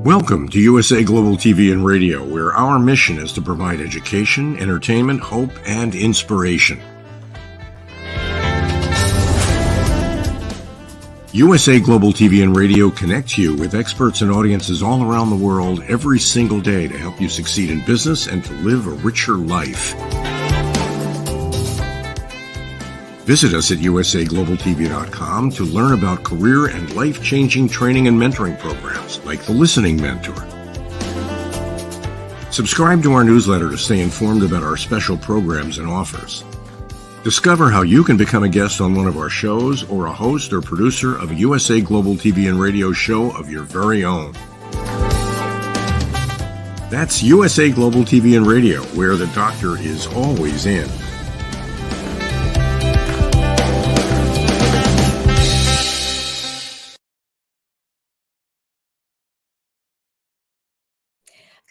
Welcome to USA Global TV and Radio, where our mission is to provide education, entertainment, hope, and inspiration. USA Global TV and Radio connects you with experts and audiences all around the world every single day to help you succeed in business and to live a richer life. Visit us at usaglobaltv.com to learn about career and life-changing training and mentoring programs like the Listening Mentor. Subscribe to our newsletter to stay informed about our special programs and offers. Discover how you can become a guest on one of our shows or a host or producer of a USA Global TV and Radio show of your very own. That's USA Global TV and Radio, where the doctor is always in.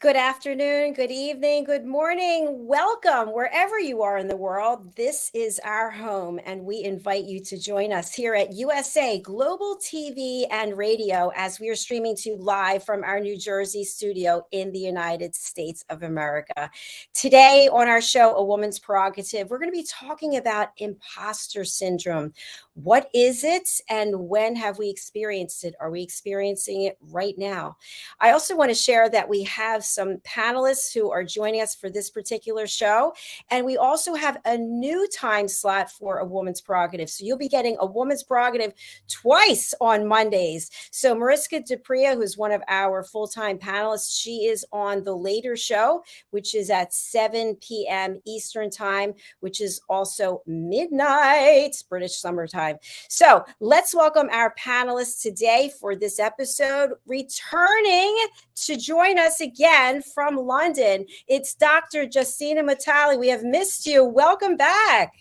Good afternoon, good evening, good morning. Welcome wherever you are in the world. This is our home, and we invite you to join us here at USA Global TV and Radio as we are streaming to you live from our New Jersey studio in the United States of America. Today on our show, A Woman's Prerogative, we're going to be talking about imposter syndrome. What is it, and when have we experienced it? Are we experiencing it right now? I also want to share that we have some panelists who are joining us for this particular show. And we also have a new time slot for A Woman's Prerogative. So you'll be getting A Woman's Prerogative twice on Mondays. So MARISKA, who's one of our full-time panelists, she is on the later show, which is at 7 p.m. Eastern time, which is also midnight British summertime. So let's welcome our panelists today for this episode. Returning to join us again from London, it's Dr. Justina MUTALE. We have missed you. Welcome back.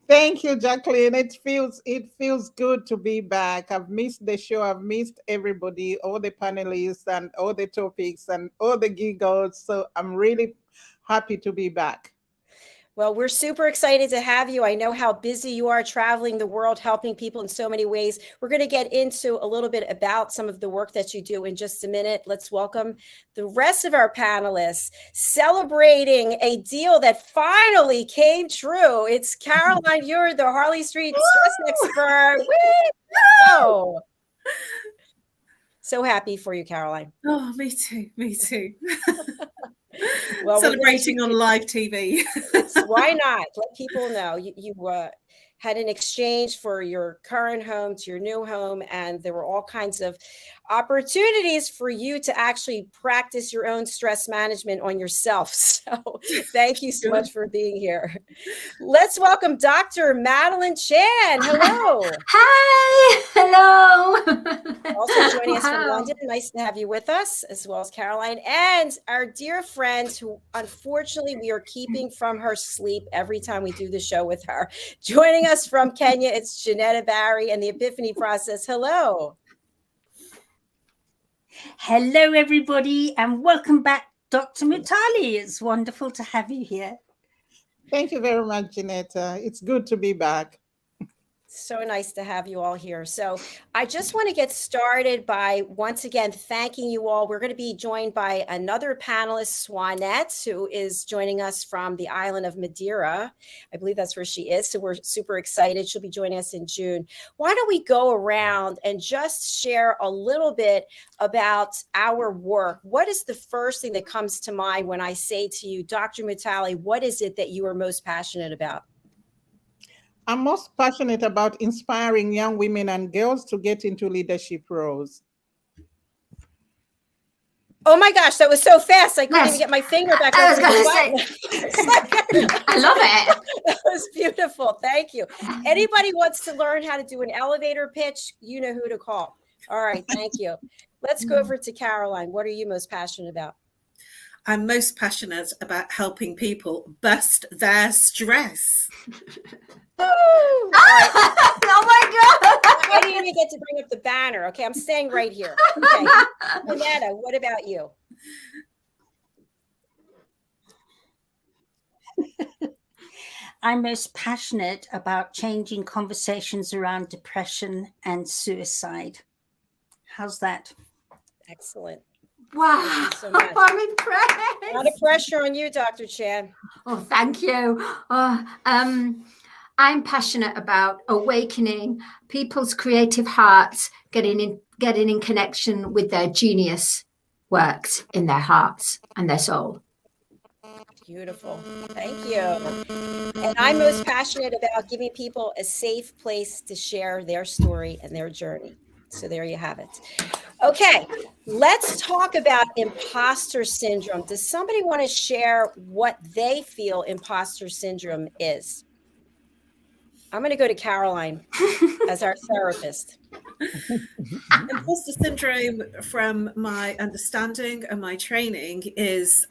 Thank you, JACALYN. It feels good to be back. I've missed the show. I've missed everybody, all the panelists and all the topics and all the giggles. So I'm really happy to be back. Well, we're super excited to have you. I know how busy you are traveling the world, helping people in so many ways. We're going to get into a little bit about some of the work that you do in just a minute. Let's welcome the rest of our panelists celebrating a deal that finally came true. It's Caroline. You're the Harley Street stress expert. Oh, so happy for you, Caroline. Oh, me too. Me too. Well, celebrating on live TV. Why not? Let people know you had an exchange for your current home to your new home, and there were all kinds of opportunities for you to actually practice your own stress management on yourself. So thank you so much for being here. Let's welcome Dr. Madeleine Chan. Hello. Hi. Hello. Also joining us from London. Nice to have you with us, as well as Caroline, and our dear friend who unfortunately we are keeping from her sleep every time we do the show with her. Joining us from Kenya, it's JENETTA Barry and the Epiphany Process. Hello. Hello, everybody, and welcome back, Dr. MUTALE. It's wonderful to have you here. Thank you very much, JENETTA. It's good to be back. So nice to have you all here. So I just want to get started by once again thanking you all. We're going to be joined by another panelist, Swanette, who is joining us from the island of Madeira. I believe that's where she is. So we're super excited. She'll be joining us in June. Why don't we go around and just share a little bit about our work? What is the first thing that comes to mind when I say to you, Dr. MUTALE, what is it that you are most passionate about? I'm most passionate about inspiring young women and girls to get into leadership roles. Oh my gosh, that was so fast. I couldn't even get my finger back. I was going to say, I love it. That was beautiful. Thank you. Anybody wants to learn how to do an elevator pitch, you know who to call. All right, thank you. Let's go over to Caroline. What are you most passionate about? I'm most passionate about helping people bust their stress. Oh my God. I didn't even get to bring up the banner. Okay, I'm staying right here. Okay. Renata, what about you? I'm most passionate about changing conversations around depression and suicide. How's that? Excellent. Wow, so much. I'm impressed. A lot of pressure on you, Dr. Chan. Oh, thank you. I'm passionate about awakening people's creative hearts, getting in connection with their genius works in their hearts and their soul. Beautiful. Thank you. And I'm most passionate about giving people a safe place to share their story and their journey. So there you have it. Okay, let's talk about imposter syndrome. Does somebody want to share what they feel imposter syndrome is? I'm going to go to Caroline as our therapist. Imposter syndrome, from my understanding and my training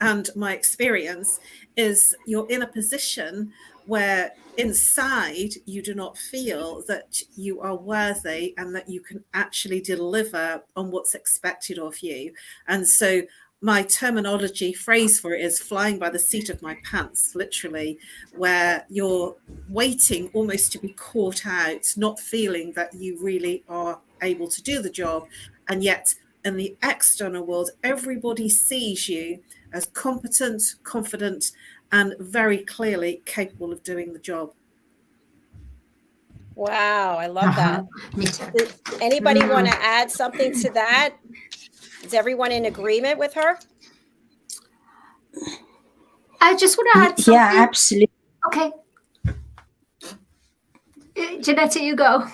and my experience, is you're in a position where inside you do not feel that you are worthy and that you can actually deliver on what's expected of you. And so my terminology phrase for it is flying by the seat of my pants, literally, where you're waiting almost to be caught out, not feeling that you really are able to do the job. And yet in the external world, everybody sees you as competent, confident, and very clearly capable of doing the job. Wow, I love that. Me too. Does anybody want to add something to that? Is everyone in agreement with her? I just want to add something. Yeah, absolutely. Okay. Jenetta, you go.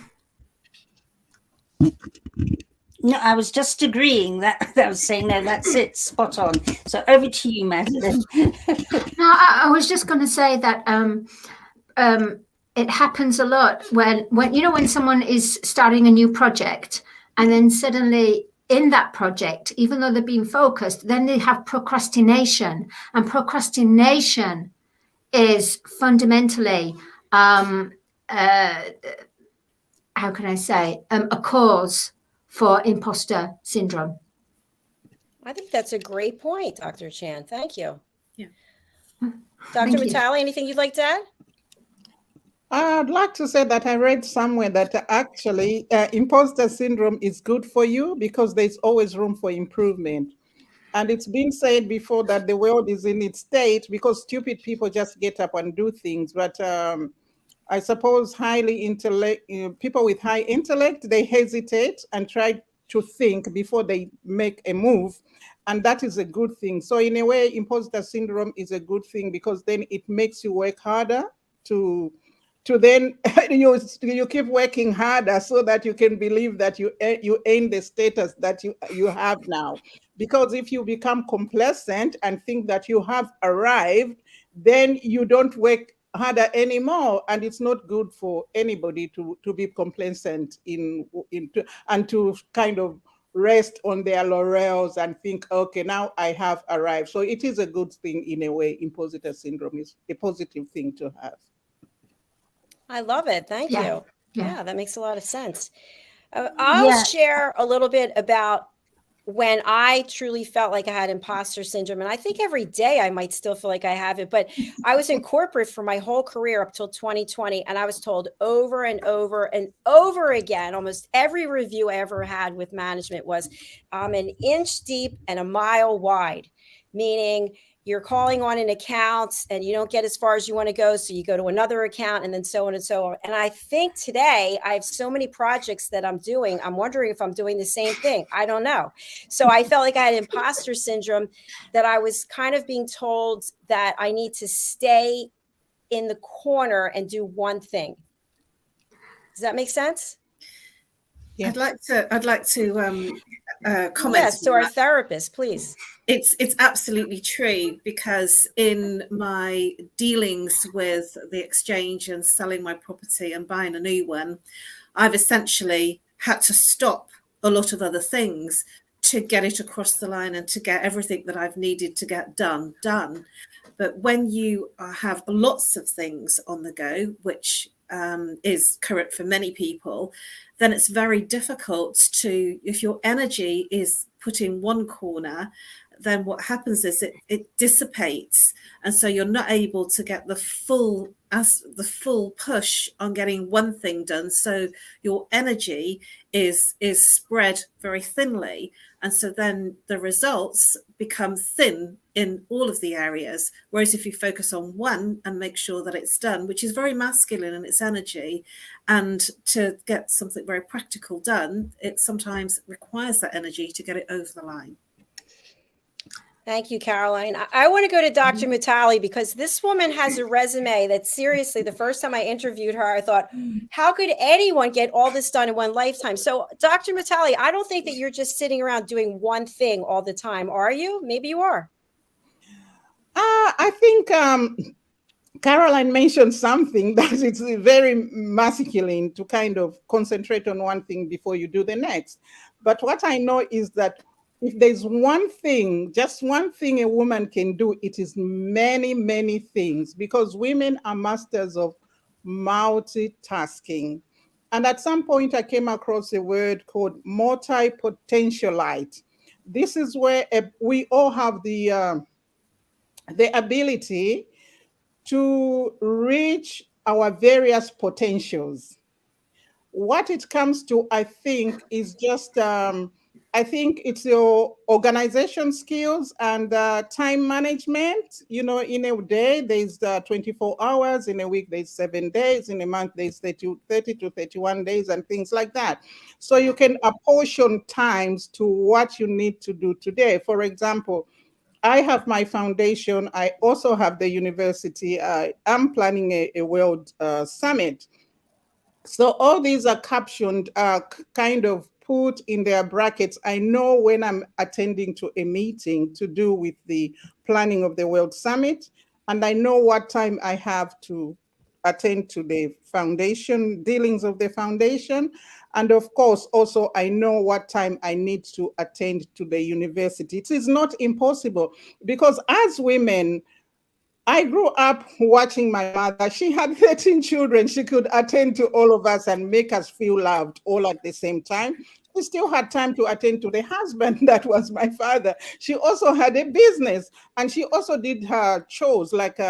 No, I was just agreeing that I was saying, no, that's it, spot on. So over to you, Madeline. No, I was just going to say that it happens a lot when when someone is starting a new project and then suddenly in that project, even though they're being focused, then they have procrastination, and procrastination is fundamentally how can I say a cause for imposter syndrome. I think that's a great point, Dr. Chan. Thank you. Yeah. Dr. Mutale, anything you'd like to add? I'd like to say that I read somewhere that actually imposter syndrome is good for you because there's always room for improvement. And it's been said before that the world is in its state because stupid people just get up and do things. But I suppose people with high intellect, they hesitate and try to think before they make a move. And that is a good thing. So in a way, imposter syndrome is a good thing because then it makes you work harder to then you keep working harder so that you can believe that you earn the status that you have now. Because if you become complacent and think that you have arrived, then you don't work harder anymore, and it's not good for anybody to be complacent and to kind of rest on their laurels and think, okay, now I have arrived. So it is a good thing in a way. Imposter syndrome is a positive thing to have. I love it. Thank you. Yeah, that makes a lot of sense. I'll share a little bit about when I truly felt like I had imposter syndrome. And I think every day I might still feel like I have it, but I was in corporate for my whole career up till 2020. And I was told over and over and over again, almost every review I ever had with management was, I'm an inch deep and a mile wide, meaning you're calling on an account and you don't get as far as you want to go. So you go to another account and then so on and so on. And I think today I have so many projects that I'm doing. I'm wondering if I'm doing the same thing. I don't know. So I felt like I had imposter syndrome, that I was kind of being told that I need to stay in the corner and do one thing. Does that make sense? Yeah. I'd like to comment. Yes, to our therapist, please. It's absolutely true, because in my dealings with the exchange and selling my property and buying a new one, I've essentially had to stop a lot of other things to get it across the line and to get everything that I've needed to get done. But when you have lots of things on the go, which is current for many people, then it's very difficult to, if your energy is put in one corner, then what happens is it dissipates, and so you're not able to get the full push on getting one thing done. So your energy is spread very thinly, and so then the results become thin in all of the areas. Whereas if you focus on one and make sure that it's done, which is very masculine in its energy, and to get something very practical done, it sometimes requires that energy to get it over the line. Thank you, Caroline. I want to go to Dr. MUTALE, because this woman has a resume that, seriously, the first time I interviewed her, I thought, how could anyone get all this done in one lifetime? So, Dr. MUTALE, I don't think that you're just sitting around doing one thing all the time, are you? Maybe you are. I think Caroline mentioned something that it's very masculine to kind of concentrate on one thing before you do the next. But what I know is that if there's one thing, just one thing a woman can do, it is many, many things, because women are masters of multitasking. And at some point I came across a word called multi-potentialite. This is where we all have the ability to reach our various potentials. What it comes to, I think, is just I think it's your organization skills and time management. You know, in a day, there's 24 hours. In a week, there's 7 days. In a month, there's 30 to 31 days and things like that. So you can apportion times to what you need to do today. For example, I have my foundation. I also have the university. I'm planning a world summit. So all these are captioned, kind of put in their brackets. I know when I'm attending to a meeting to do with the planning of the World Summit, and I know what time I have to attend to the foundation, dealings of the foundation. And of course, also I know what time I need to attend to the university. It is not impossible, because as women, I grew up watching my mother. She had 13 children. She could attend to all of us and make us feel loved all at the same time. She still had time to attend to the husband that was my father. She also had a business, and she also did her chores like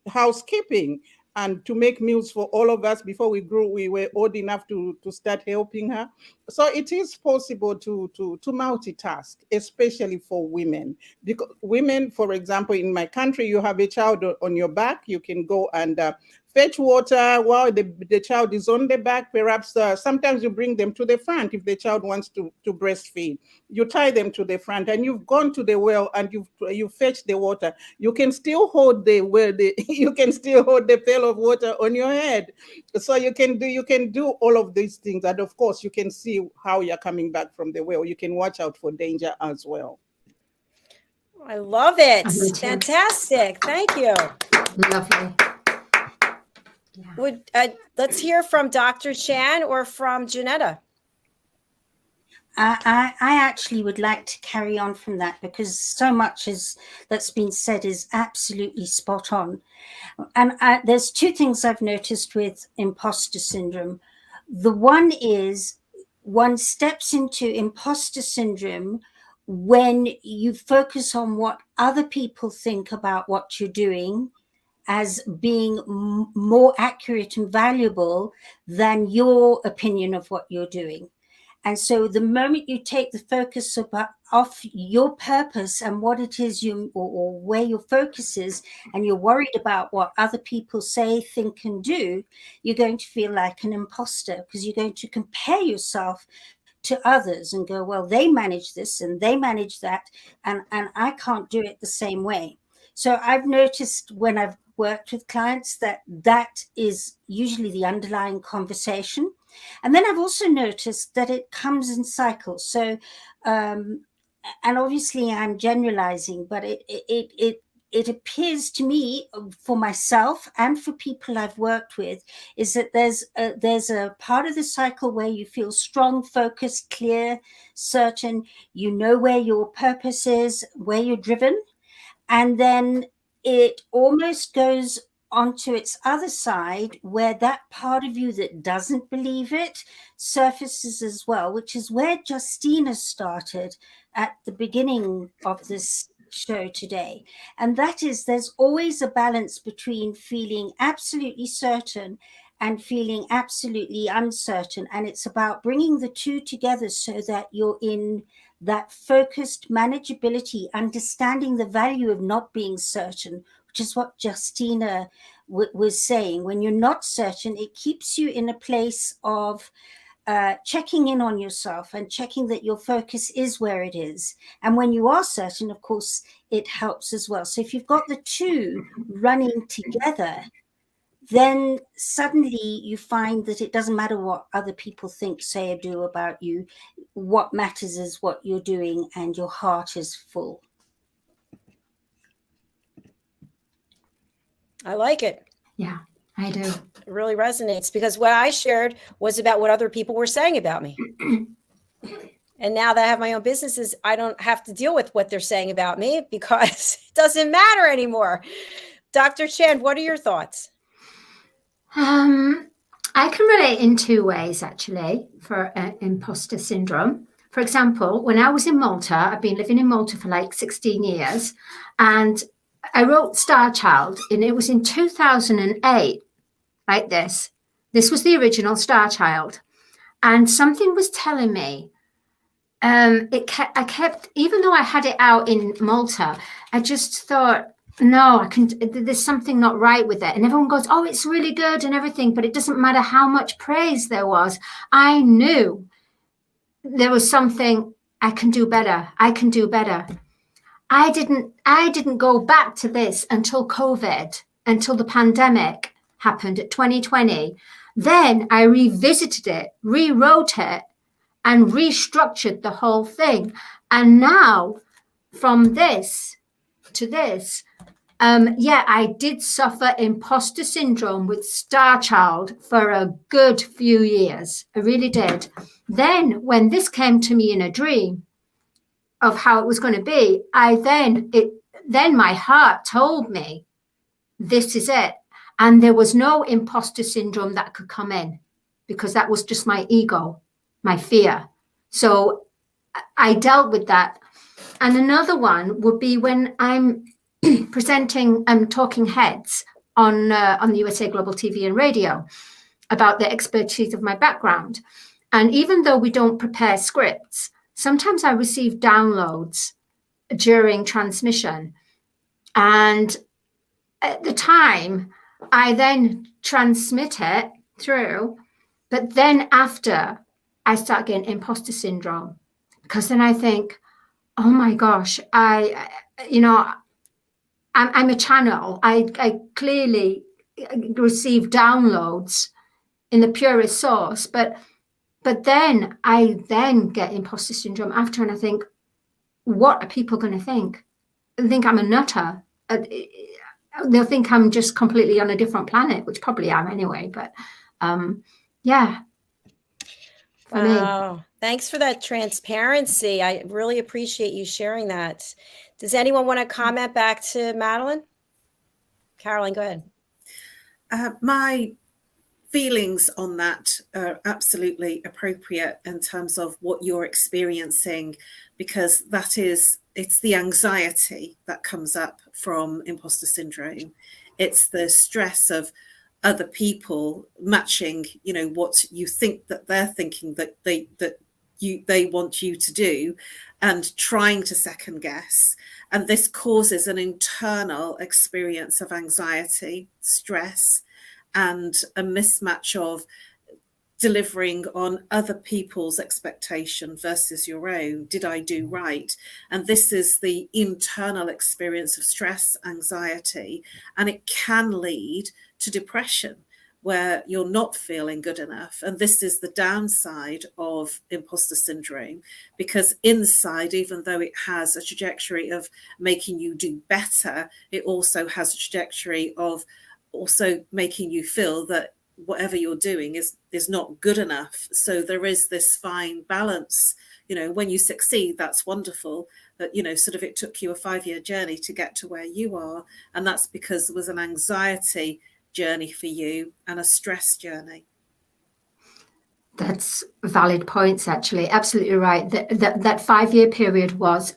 housekeeping and to make meals for all of us. Before we grew, we were old enough to start helping her. So it is possible to multitask, especially for women. Because women, for example, in my country, you have a child on your back, you can go and fetch water while the child is on the back. Perhaps sometimes you bring them to the front if the child wants to breastfeed. You tie them to the front, and you've gone to the well and you fetch the water. You can still hold you can still hold the pail of water on your head. So you can do all of these things, and of course you can see how you're coming back from the well. You can watch out for danger as well. I love it. Fantastic. Thank you. Lovely. Yeah. Let's hear from Dr. Chan or from JENETTA. I actually would like to carry on from that, because so much that's been said is absolutely spot on. And there's two things I've noticed with imposter syndrome. The one is, one steps into imposter syndrome when you focus on what other people think about what you're doing as being more accurate and valuable than your opinion of what you're doing. And so the moment you take the focus off your purpose and what it is or where your focus is, and you're worried about what other people say, think, and do, you're going to feel like an imposter, because you're going to compare yourself to others and go, well, they manage this and they manage that, and I can't do it the same way. So I've noticed when I've worked with clients that is usually the underlying conversation. And then I've also noticed that it comes in cycles. So, and obviously I'm generalizing, but it appears to me, for myself and for people I've worked with, is that there's a part of the cycle where you feel strong, focused, clear, certain, you know where your purpose is, where you're driven. And then it almost goes onto its other side, where that part of you that doesn't believe it surfaces as well, which is where Justina started at the beginning of this show today. And that is, there's always a balance between feeling absolutely certain and feeling absolutely uncertain. And it's about bringing the two together so that you're in that focused manageability, understanding the value of not being certain, which is what Justina was saying. When you're not certain, it keeps you in a place of checking in on yourself and checking that your focus is where it is. And when you are certain, of course, it helps as well. So if you've got the two running together, then suddenly you find that it doesn't matter what other people think, say, or do about you. What matters is what you're doing, and your heart is full. I like it. Yeah, I do. It really resonates, because what I shared was about what other people were saying about me. And now that I have my own businesses, I don't have to deal with what they're saying about me, because it doesn't matter anymore. Dr. Chan, what are your thoughts? I can relate in two ways, actually, for imposter syndrome. For example, when I was in Malta, I've been living in Malta for like 16 years, and I wrote Star Child, and it was in 2008, like this. This was the original Star Child. And something was telling me, I kept, even though I had it out in Malta, I just thought, no, there's something not right with it. And everyone goes, oh, it's really good and everything, but it doesn't matter how much praise there was. I knew there was something I can do better. I can do better. I didn't go back to this until COVID, until the pandemic happened at 2020. Then I revisited it, rewrote it, and restructured the whole thing. And now from this to this, I did suffer imposter syndrome with Star Child for a good few years. I really did. Then when this came to me in a dream of how it was going to be, then my heart told me, this is it. And there was no imposter syndrome that could come in, because that was just my ego, my fear. So I dealt with that. And another one would be when I'm presenting talking heads on the USA Global TV and Radio about the expertise of my background. And even though we don't prepare scripts, sometimes I receive downloads during transmission. And at the time, I then transmit it through. But then after, I start getting imposter syndrome, because then I think, oh my gosh, I'm a channel. I clearly receive downloads in the purest source, but then I get imposter syndrome after, and I think, what are people going to think? They'll think I'm a nutter. They'll think I'm just completely on a different planet, which probably am anyway. But yeah. Wow. Thanks for that transparency. I really appreciate you sharing that. Does anyone want to comment back to Madeline? Caroline, go ahead. My feelings on that are absolutely appropriate in terms of what you're experiencing, because it's the anxiety that comes up from imposter syndrome. It's the stress of other people matching, what you think that they're thinking that they want you to do, and trying to second guess. And this causes an internal experience of anxiety, stress, and a mismatch of delivering on other people's expectation versus your own. Did I do right? And this is the internal experience of stress, anxiety, and it can lead to depression, where you're not feeling good enough. And this is the downside of imposter syndrome, because inside, even though it has a trajectory of making you do better, it also has a trajectory of also making you feel that whatever you're doing is not good enough. So there is this fine balance. When you succeed, that's wonderful, but it took you a 5-year journey to get to where you are, and that's because there was an anxiety journey for you and a stress journey. That's valid points, actually. Absolutely right. That 5-year period was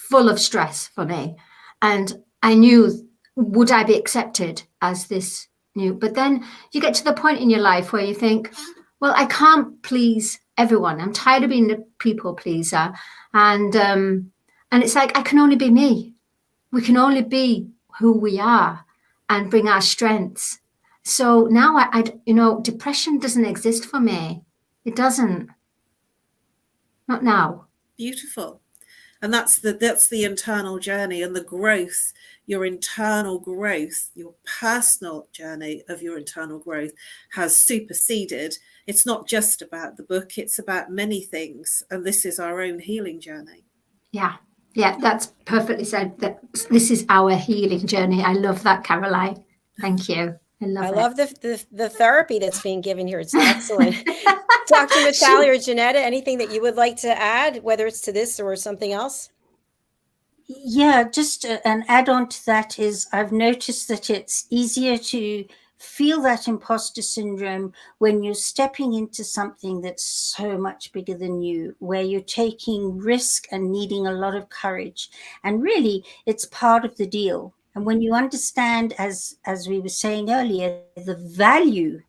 full of stress for me. And I knew, would I be accepted as this new? But then you get to the point in your life where you think, well, I can't please everyone. I'm tired of being a people pleaser. And it's like, I can only be me. We can only be who we are and bring our strengths. So now I depression doesn't exist for me. It doesn't. Not now. Beautiful. And that's the internal journey and the growth, your internal growth, your personal journey of your internal growth has superseded. It's not just about the book, it's about many things. And this is our own healing journey. Yeah, that's perfectly said. That this is our healing journey. I love that, Caroline. Thank you. I love the therapy that's being given here. It's excellent. Dr. MUTALE or JENETTA, anything that you would like to add, whether it's to this or something else? Yeah, just an add-on to that is I've noticed that it's easier to feel that imposter syndrome when you're stepping into something that's so much bigger than you, where you're taking risk and needing a lot of courage. And really, it's part of the deal. And when you understand, as we were saying earlier, the value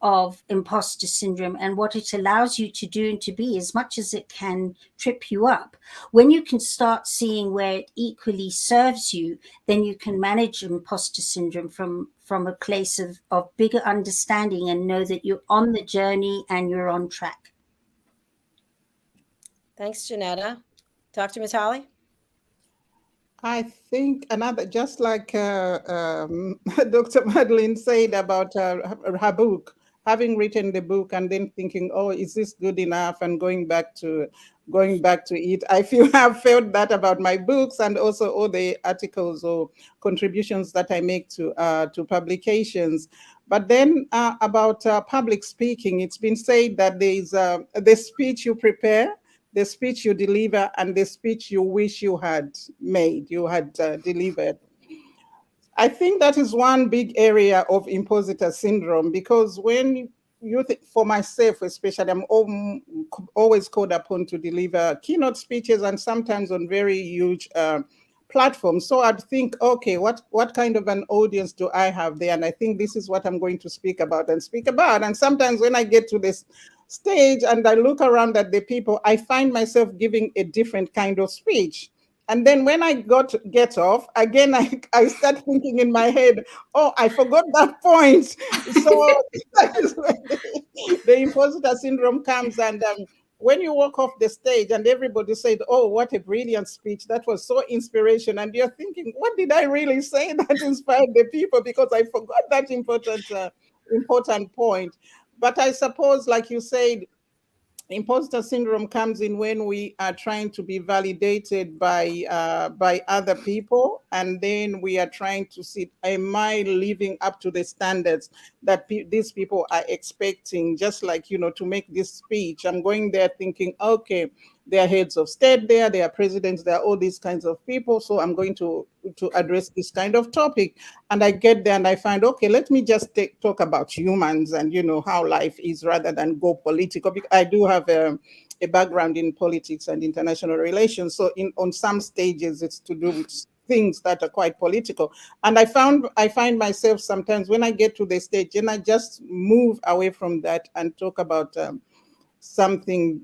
of imposter syndrome and what it allows you to do and to be, as much as it can trip you up, when you can start seeing where it equally serves you, then you can manage imposter syndrome from a place of bigger understanding and know that you're on the journey and you're on track. Thanks, JENETTA. Dr. MUTALE? I think another, just like Dr. Madeleine said about her book, having written the book and then thinking, oh, is this good enough? And going back to it. I've felt that about my books and also all the articles or contributions that I make to publications. But then about public speaking, it's been said that there is the speech you prepare, the speech you deliver, and the speech you wish you had made, you had delivered. I think that is one big area of imposter syndrome, because when you think, for myself especially, I'm always called upon to deliver keynote speeches and sometimes on very huge platforms. So I'd think, okay, what kind of an audience do I have there? And I think this is what I'm going to speak about. And sometimes when I get to this stage and I look around at the people, I find myself giving a different kind of speech. And then when I get off, again, I start thinking in my head, oh, I forgot that point. So that is when the imposter syndrome comes. And when you walk off the stage and everybody said, oh, what a brilliant speech. That was so inspirational. And you're thinking, what did I really say that inspired the people? Because I forgot that important point. But I suppose, like you said, imposter syndrome comes in when we are trying to be validated by other people, and then we are trying to see, am I living up to the standards that these people are expecting? Just like, to make this speech, I'm going there thinking, okay, there are heads of state there are presidents, there are all these kinds of people, so I'm going to address this kind of topic. And I get there and I find, okay, let me just talk about humans and how life is, rather than go political. Because I do have a background in politics and international relations, so on some stages it's to do with things that are quite political. And I find myself sometimes when I get to the stage and I just move away from that and talk about something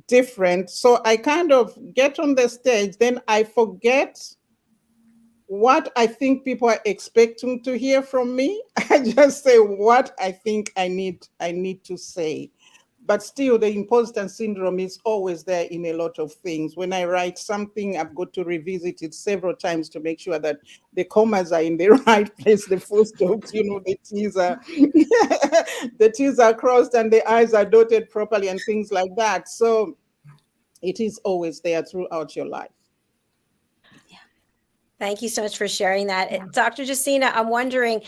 different. So I kind of get on the stage, then I forget what I think people are expecting to hear from me. I just say what I think I need to say. But still, the imposter syndrome is always there in a lot of things. When I write something, I've got to revisit it several times to make sure that the commas are in the right place, the full stops, the T's are crossed and the I's are dotted properly and things like that. So it is always there throughout your life. Thank you so much for sharing that. Dr. Justina, I'm wondering,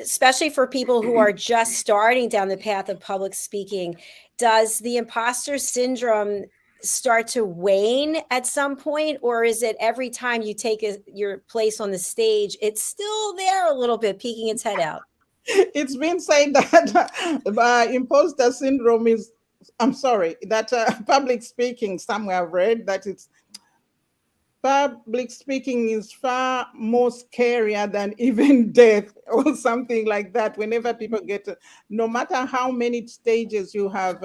especially for people who are just starting down the path of public speaking, does the imposter syndrome start to wane at some point, or is it every time you take your place on the stage, it's still there a little bit, peeking its head out? It's been said that imposter syndrome is, public speaking, somewhere I've read that public speaking is far more scarier than even death or something like that. Whenever people get to, no matter how many stages you have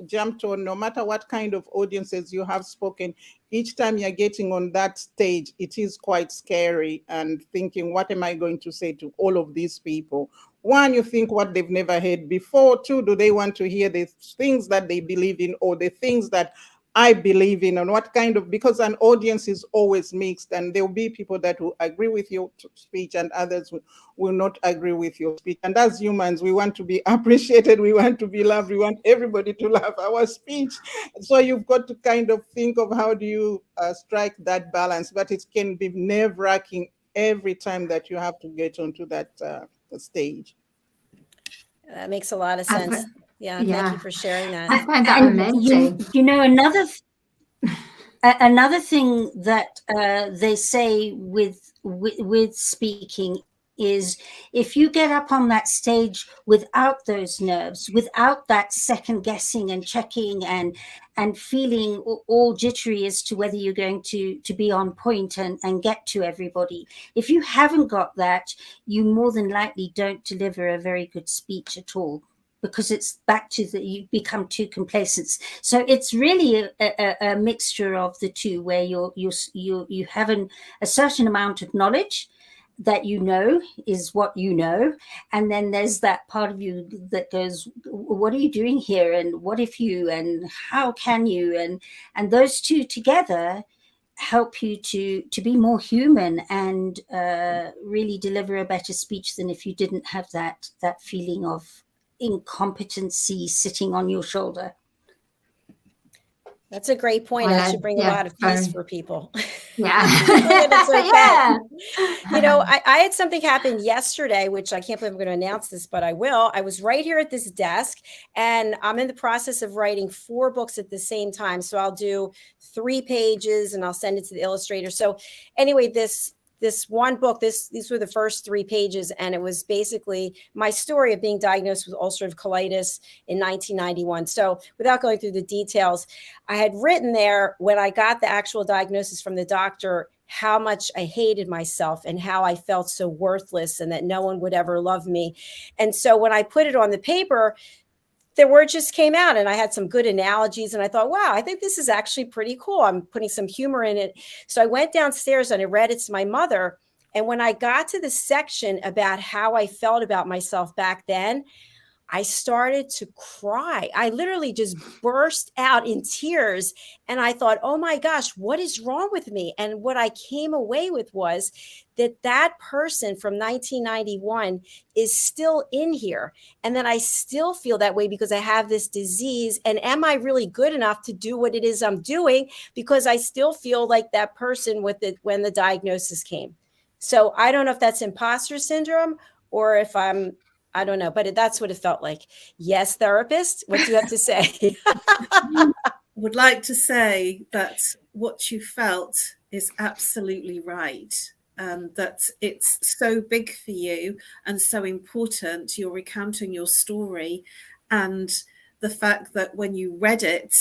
jumped on, no matter what kind of audiences you have spoken, each time you're getting on that stage, it is quite scary and thinking, what am I going to say to all of these people? One, you think what they've never heard before. Two, do they want to hear the things that they believe in or the things that I believe in, and what kind of, because an audience is always mixed, and there will be people that will agree with your speech and others will not agree with your speech. And as humans, we want to be appreciated, we want to be loved, we want everybody to love our speech. So you've got to kind of think of how do you strike that balance, but it can be nerve-wracking every time that you have to get onto that stage. That makes a lot of sense. Yeah, thank you for sharing that. I find that amazing. You know, another thing that they say with speaking is if you get up on that stage without those nerves, without that second guessing and checking and feeling all jittery as to whether you're going to be on point and get to everybody, if you haven't got that, you more than likely don't deliver a very good speech at all, because it's back to that you become too complacent. So it's really a mixture of the two, where you have a certain amount of knowledge that you know is what you know, and then there's that part of you that goes, what are you doing here, and what if you, and how can you, and those two together help you to be more human and really deliver a better speech than if you didn't have that feeling of incompetency sitting on your shoulder. That's a great point. That should bring a lot of peace for people. Yeah. Yeah. You know, I had something happen yesterday, which I can't believe I'm going to announce this, but I will. I was right here at this desk, and I'm in the process of writing 4 books at the same time. So I'll do 3 pages and I'll send it to the illustrator. So anyway, this one book, these were the first 3 pages, and it was basically my story of being diagnosed with ulcerative colitis in 1991. So without going through the details, I had written there when I got the actual diagnosis from the doctor, how much I hated myself and how I felt so worthless and that no one would ever love me. And so when I put it on the paper, the word just came out, and I had some good analogies, and I thought, wow, I think this is actually pretty cool. I'm putting some humor in it. So I went downstairs and I read it to my mother. And when I got to the section about how I felt about myself back then, I started to cry. I literally just burst out in tears. And I thought, oh my gosh, what is wrong with me? And what I came away with was that person from 1991 is still in here. And then I still feel that way because I have this disease. And am I really good enough to do what it is I'm doing? Because I still feel like that person when the diagnosis came. So I don't know if that's imposter syndrome or if I don't know, but that's what it felt like. Yes, therapist, what do you have to say? Would like to say that what you felt is absolutely right. That it's so big for you and so important. You're recounting your story, and the fact that when you read it,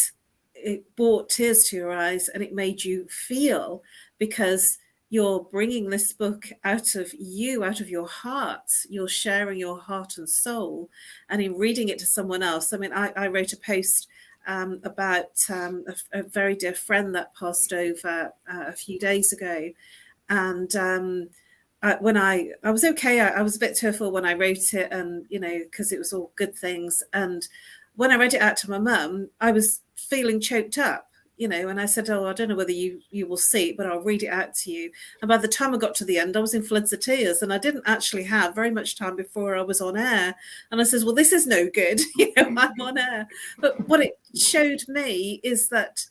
it brought tears to your eyes and it made you feel, because you're bringing this book out of you, out of your heart. You're sharing your heart and soul. And in reading it to someone else, I mean, I wrote a post about a very dear friend that passed over a few days ago. And when I was okay, I was a bit tearful when I wrote it, and, you know, because it was all good things. And when I read it out to my mum, I was feeling choked up. You know, and I said, oh, I don't know whether you will see it, but I'll read it out to you. And by the time I got to the end, I was in floods of tears, and I didn't actually have very much time before I was on air. And I says, well, this is no good. You know, I'm on air. But what it showed me is that,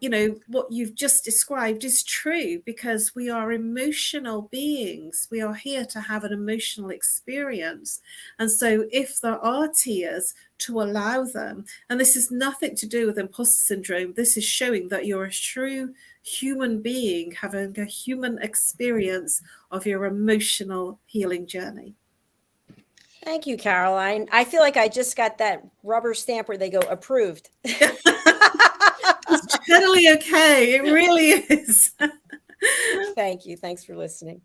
you know, what you've just described is true, because we are emotional beings. We are here to have an emotional experience. And so if there are tears, to allow them, and this is nothing to do with imposter syndrome, this is showing that you're a true human being having a human experience of your emotional healing journey. Thank you, Caroline. I feel like I just got that rubber stamp where they go approved. It's totally okay. It really is. Thank you. Thanks for listening.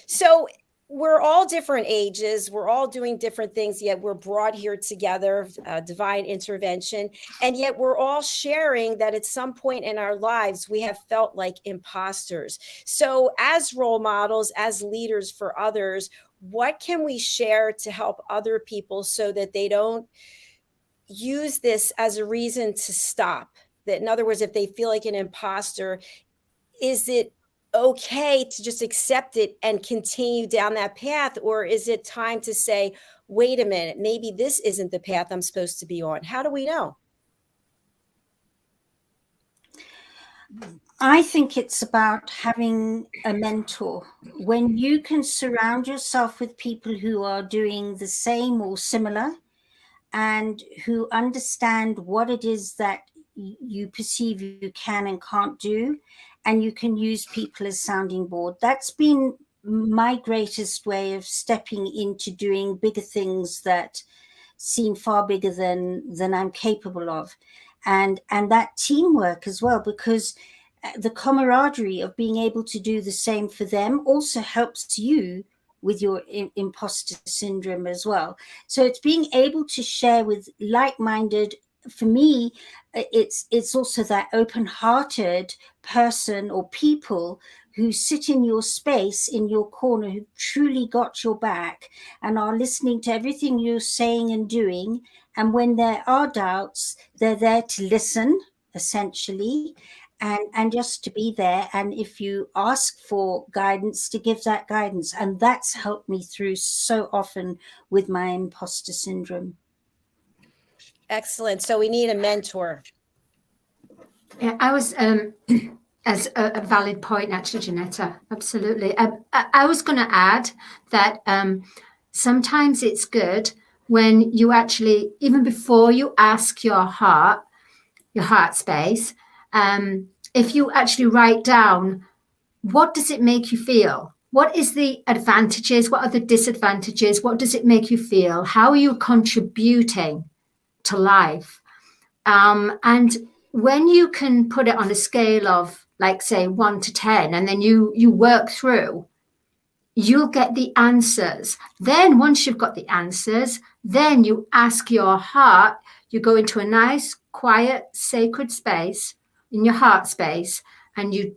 So we're all different ages. We're all doing different things, yet we're brought here together, divine intervention. And yet we're all sharing that at some point in our lives, we have felt like imposters. So as role models, as leaders for others, what can we share to help other people so that they don't use this as a reason to stop? That in other words, if they feel like an imposter, is it okay to just accept it and continue down that path? Or is it time to say, wait a minute, maybe this isn't the path I'm supposed to be on? How do we know? I think it's about having a mentor. When you can surround yourself with people who are doing the same or similar and who understand what it is that you perceive you can and can't do, and you can use people as sounding board. That's been my greatest way of stepping into doing bigger things that seem far bigger than I'm capable of. And that teamwork as well, because the camaraderie of being able to do the same for them also helps you with your imposter syndrome as well. So it's being able to share with like-minded. For me, it's also that open-hearted person or people who sit in your space, in your corner, who truly got your back and are listening to everything you're saying and doing. And when there are doubts, they're there to listen, essentially, and just to be there. And if you ask for guidance, to give that guidance. And that's helped me through so often with my imposter syndrome. Excellent. So we need a mentor. Yeah, I was, as a valid point, actually, Janetta, absolutely. I was going to add that sometimes it's good when you actually, even before you ask your heart space, if you actually write down, what does it make you feel? What is the advantages? What are the disadvantages? What does it make you feel? How are you contributing to life? And when you can put it on a scale of, like, say, 1 to 10, and then you work through, you'll get the answers. Then once you've got the answers, then you ask your heart, you go into a nice, quiet, sacred space in your heart space, and you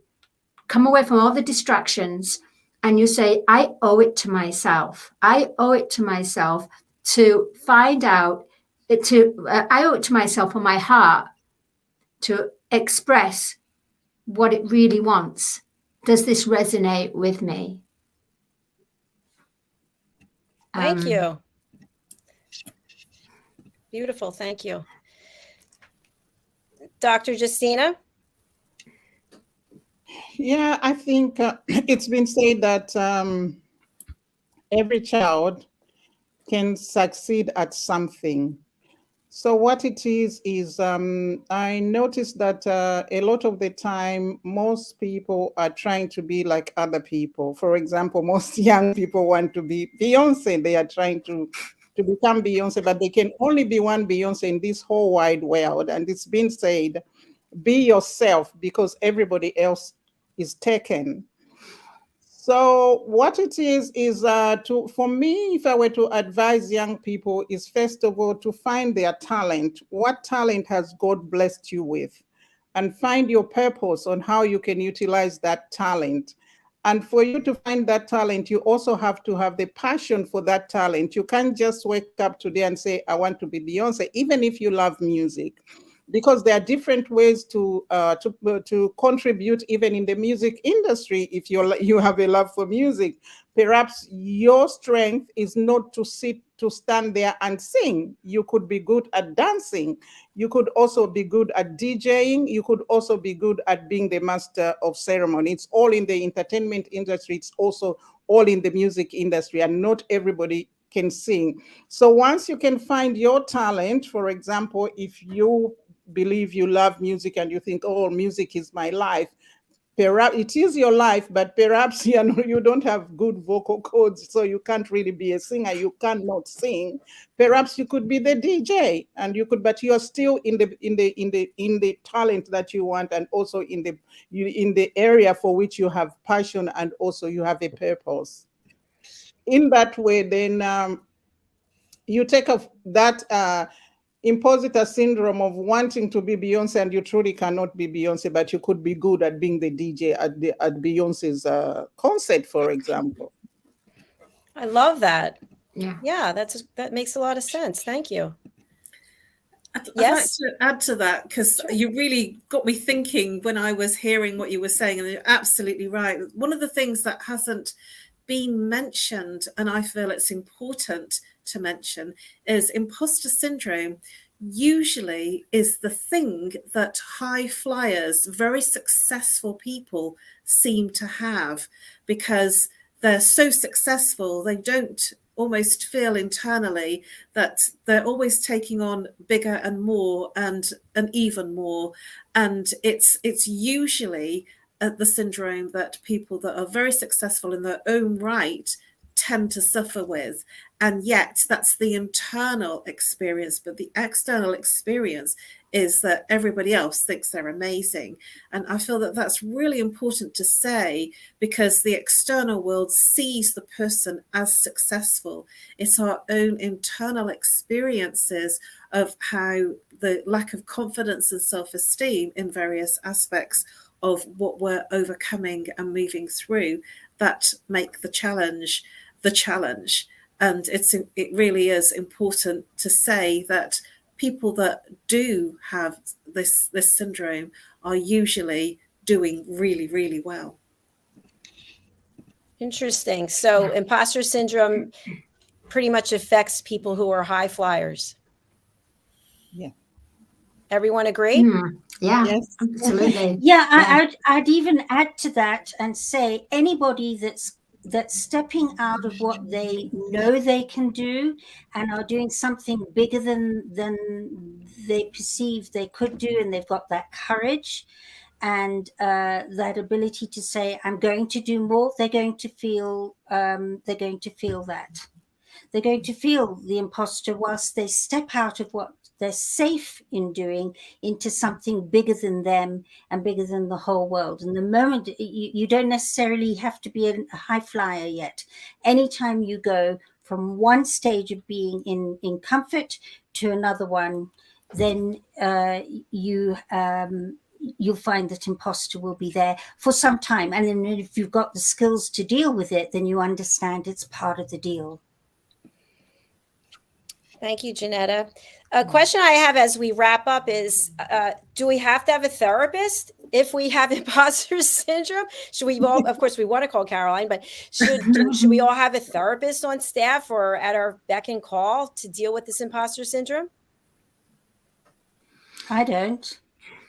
come away from all the distractions, and you say, I owe it to myself. I owe it to myself to find out, I owe it to myself or my heart to express what it really wants. Does this resonate with me? Thank you. Beautiful. Thank you. Dr. Justina? Yeah, I think it's been said that every child can succeed at something. So what it is I noticed that a lot of the time, most people are trying to be like other people. For example, most young people want to be Beyonce. They are trying to become Beyonce, but they can only be one Beyonce in this whole wide world. And it's been said, be yourself, because everybody else is taken. So what it is for me, if I were to advise young people, is first of all to find their talent. What talent has God blessed you with? And find your purpose on how you can utilize that talent. And for you to find that talent, you also have to have the passion for that talent. You can't just wake up today and say, I want to be Beyonce, even if you love music. Because there are different ways to contribute even in the music industry. If you have a love for music, perhaps your strength is not to stand there and sing. You could be good at dancing. You could also be good at DJing. You could also be good at being the master of ceremony. It's all in the entertainment industry. It's also all in the music industry, and not everybody can sing. So once you can find your talent, for example, if you believe you love music and you think, oh, music is my life, perhaps it is your life, but perhaps you don't have good vocal cords, so you can't really be a singer. You cannot sing. Perhaps you could be the DJ, and you could, but you are still in the talent that you want, and also in the area for which you have passion, and also you have a purpose. In that way, then you take off that imposter syndrome of wanting to be Beyonce, and you truly cannot be Beyonce, but you could be good at being the DJ at Beyonce's concert, for example. I love that. Yeah, that makes a lot of sense. Thank you. I'd Yes? like to add to that, because you really got me thinking when I was hearing what you were saying, and you're absolutely right. One of the things that hasn't been mentioned, and I feel it's important to mention, is imposter syndrome usually is the thing that high flyers, very successful people seem to have, because they're so successful, they don't almost feel internally that they're always taking on bigger and more and even more. And it's usually the syndrome that people that are very successful in their own right tend to suffer with. And yet that's the internal experience, but the external experience is that everybody else thinks they're amazing. And I feel that that's really important to say, because the external world sees the person as successful. It's our own internal experiences of how the lack of confidence and self-esteem in various aspects of what we're overcoming and moving through that make the challenge the challenge. And it really is important to say that people that do have this syndrome are usually doing really, really well. Interesting. So imposter syndrome pretty much affects people who are high flyers. Yeah. Everyone agree? Yeah, Yes. absolutely. Yeah, I'd even add to that and say anybody that's stepping out of what they know they can do and are doing something bigger than they perceive they could do, and they've got that courage and that ability to say, I'm going to do more, they're going to feel that. They're going to feel the imposter whilst they step out of what they're safe in doing into something bigger than them and bigger than the whole world. And the moment you don't necessarily have to be a high flyer yet. Anytime you go from one stage of being in comfort to another one, then you'll find that imposter will be there for some time. And then if you've got the skills to deal with it, then you understand it's part of the deal. Thank you, Janetta. A question I have as we wrap up is, do we have to have a therapist if we have imposter syndrome? Should we all, of course, we want to call Caroline, but should we all have a therapist on staff or at our beck and call to deal with this imposter syndrome? I don't.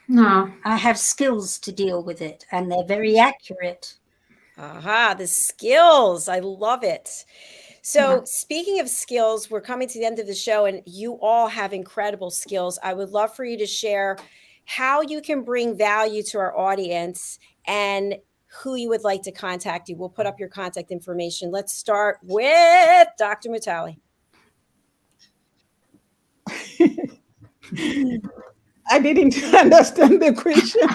No. I have skills to deal with it, and they're very accurate. Aha, the skills. I love it. So speaking of skills, we're coming to the end of the show, and you all have incredible skills. I would love for you to share how you can bring value to our audience and who you would like to contact you. We'll put up your contact information. Let's start with Dr. MUTALE. I didn't understand the question.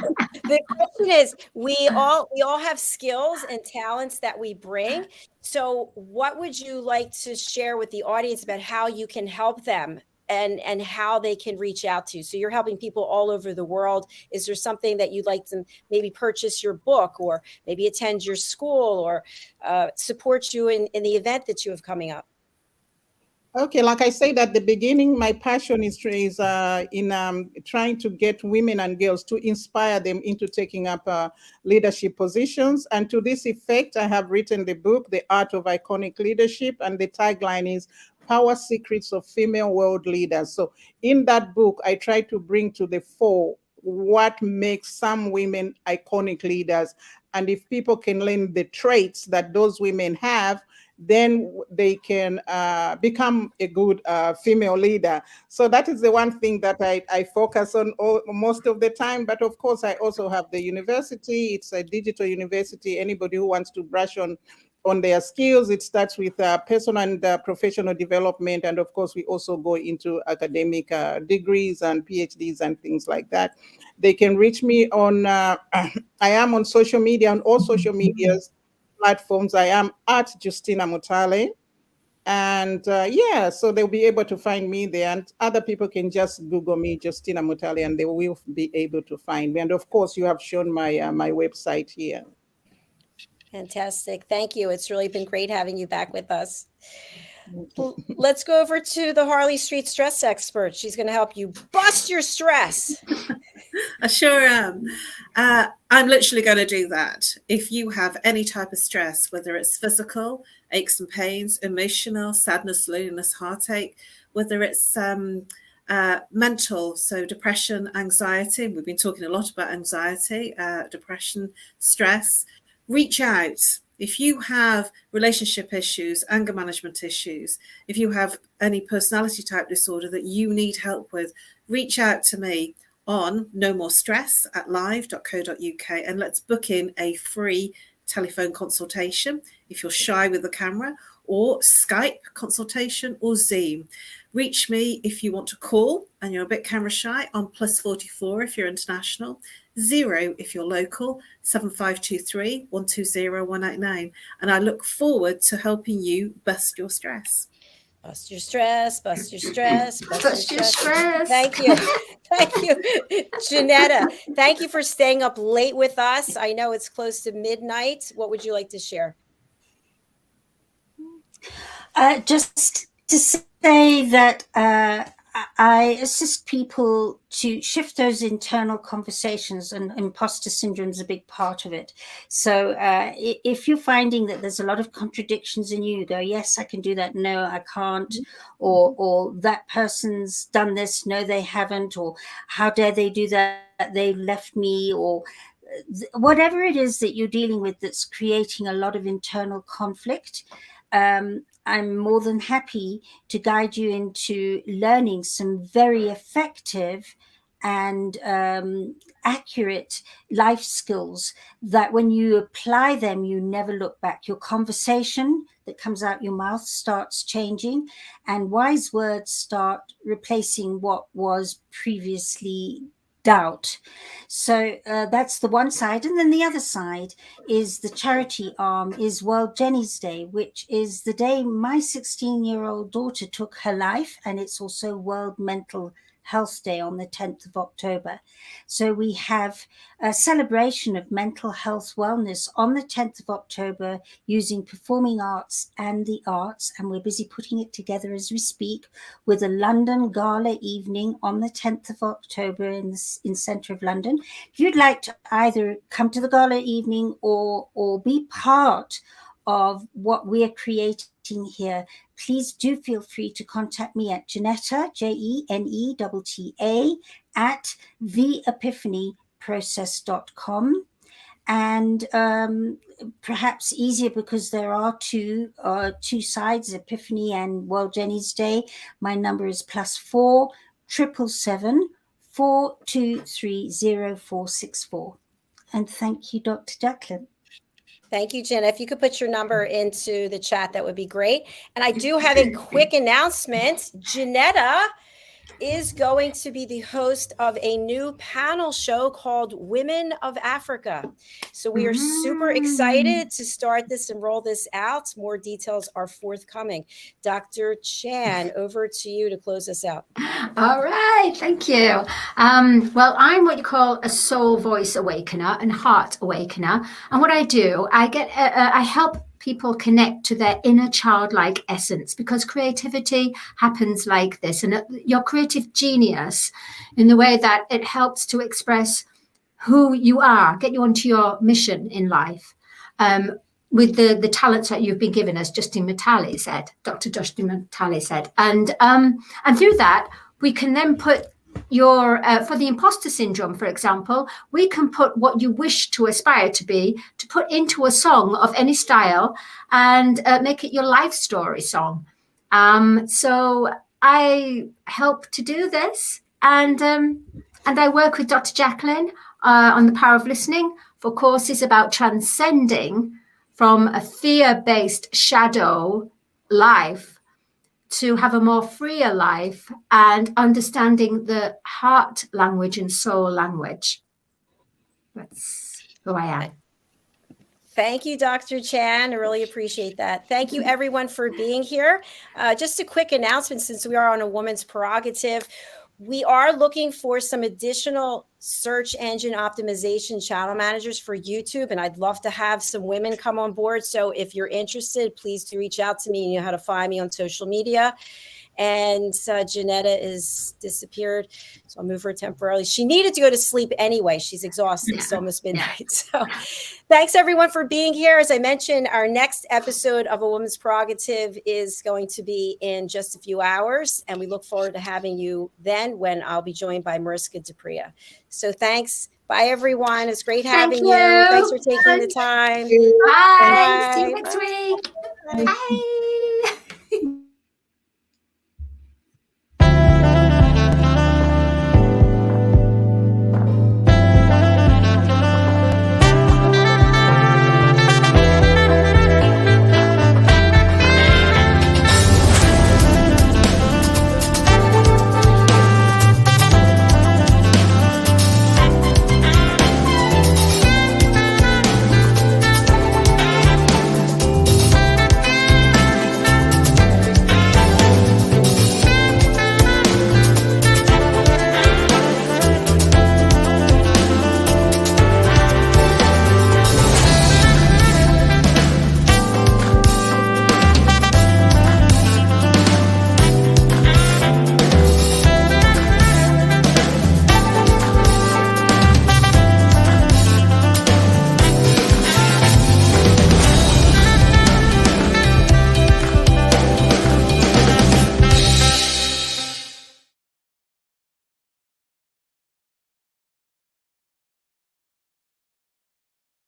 The question is, we all have skills and talents that we bring. So what would you like to share with the audience about how you can help them and how they can reach out to you? So you're helping people all over the world. Is there something that you'd like to maybe purchase your book, or maybe attend your school, or support you in the event that you have coming up? Okay, like I said at the beginning, my passion is in trying to get women and girls to inspire them into taking up leadership positions. And to this effect, I have written the book, The Art of Iconic Leadership, and the tagline is Power Secrets of Female World Leaders. So in that book, I try to bring to the fore what makes some women iconic leaders. And if people can learn the traits that those women have, then they can become a good female leader. So that is the one thing that I focus on most of the time. But of course, I also have the university. It's a digital university. Anybody who wants to brush on their skills, it starts with personal and professional development. And of course, we also go into academic degrees and PhDs and things like that. They can reach me on, I am on social media, on all social medias platforms. I am at Justina MUTALE. And yeah, so they'll be able to find me there. And other people can just Google me, Justina MUTALE, and they will be able to find me. And of course, you have shown my my website here. Fantastic. Thank you. It's really been great having you back with us. Let's go over to the Harley Street stress expert. She's going to help you bust your stress. I sure am. I'm literally going to do that. If you have any type of stress, whether it's physical, aches and pains, emotional, sadness, loneliness, heartache, whether it's mental, so depression, anxiety. We've been talking a lot about anxiety, depression, stress. Reach out. If you have relationship issues, anger management issues, if you have any personality type disorder that you need help with, reach out to me on nomorestress@live.co.uk and let's book in a free telephone consultation if you're shy with the camera, or Skype consultation, or Zoom. Reach me if you want to call and you're a bit camera shy on +44 if you're international, 0 if you're local, 7523 120 189. And I look forward to helping you bust your stress. Bust your stress, bust your stress, Bust your stress. Thank you. Thank you. Janetta, thank you for staying up late with us. I know it's close to midnight. What would you like to share? Just to say that I assist people to shift those internal conversations, and imposter syndrome is a big part of it. So if you're finding that there's a lot of contradictions in you, go, yes, I can do that. No, I can't. Or that person's done this. No, they haven't. Or how dare they do that? They left me. Or whatever it is that you're dealing with that's creating a lot of internal conflict. I'm more than happy to guide you into learning some very effective and accurate life skills that when you apply them, you never look back. Your conversation that comes out your mouth starts changing, and wise words start replacing what was previously doubt. So that's the one side. And then the other side is the charity arm is World Jenny's Day, which is the day my 16-year-old daughter took her life. And it's also World Mental Health Day on the 10th of October. So we have a celebration of mental health wellness on the 10th of October using performing arts and the arts. And we're busy putting it together as we speak with a London gala evening on the 10th of October in centre of London. If you'd like to either come to the gala evening or be part of what we're creating here, please do feel free to contact me at Jenetta, JENETTA, at theepiphanyprocess.com. And perhaps easier, because there are two sides, Epiphany and World Jenny's Day. My number is +4 777 423 0464. And thank you, Dr. JACALYN. Thank you, Jenna. If you could put your number into the chat, that would be great. And I do have a quick announcement. Janetta is going to be the host of a new panel show called Women of Africa. So we are super excited to start this and roll this out. More details are forthcoming. Dr. Chan, over to you to close us out. All right, thank you. Well, I'm what you call a soul voice awakener and heart awakener. And what I do, I help people connect to their inner childlike essence, because creativity happens like this, and your creative genius, in the way that it helps to express who you are, get you onto your mission in life, with the talents that you've been given, as Dr. Imposter said, and through that we can then put for the imposter syndrome, for example, we can put what you wish to aspire to be, to put into a song of any style and make it your life story song. So I help to do this, and I work with Dr. JACALYN on the power of listening for courses about transcending from a fear-based shadow life to have a more freer life and understanding the heart language and soul language. That's who I am. Thank you, Dr. Chan. I really appreciate that. Thank you, everyone, for being here. Just a quick announcement, since we are on a woman's prerogative, we are looking for some additional search engine optimization channel managers for YouTube, and I'd love to have some women come on board. So if you're interested, please do reach out to me. You know how to find me on social media. And JENETTA is disappeared, so I'll move her temporarily. She needed to go to sleep anyway. She's exhausted. It's almost midnight. So thanks, everyone, for being here. As I mentioned, our next episode of A Woman's Prerogative is going to be in just a few hours, and we look forward to having you then, when I'll be joined by MARISKA. So thanks. Bye, everyone. It's great having you. Thanks for taking the time. Bye. See you next week. Bye.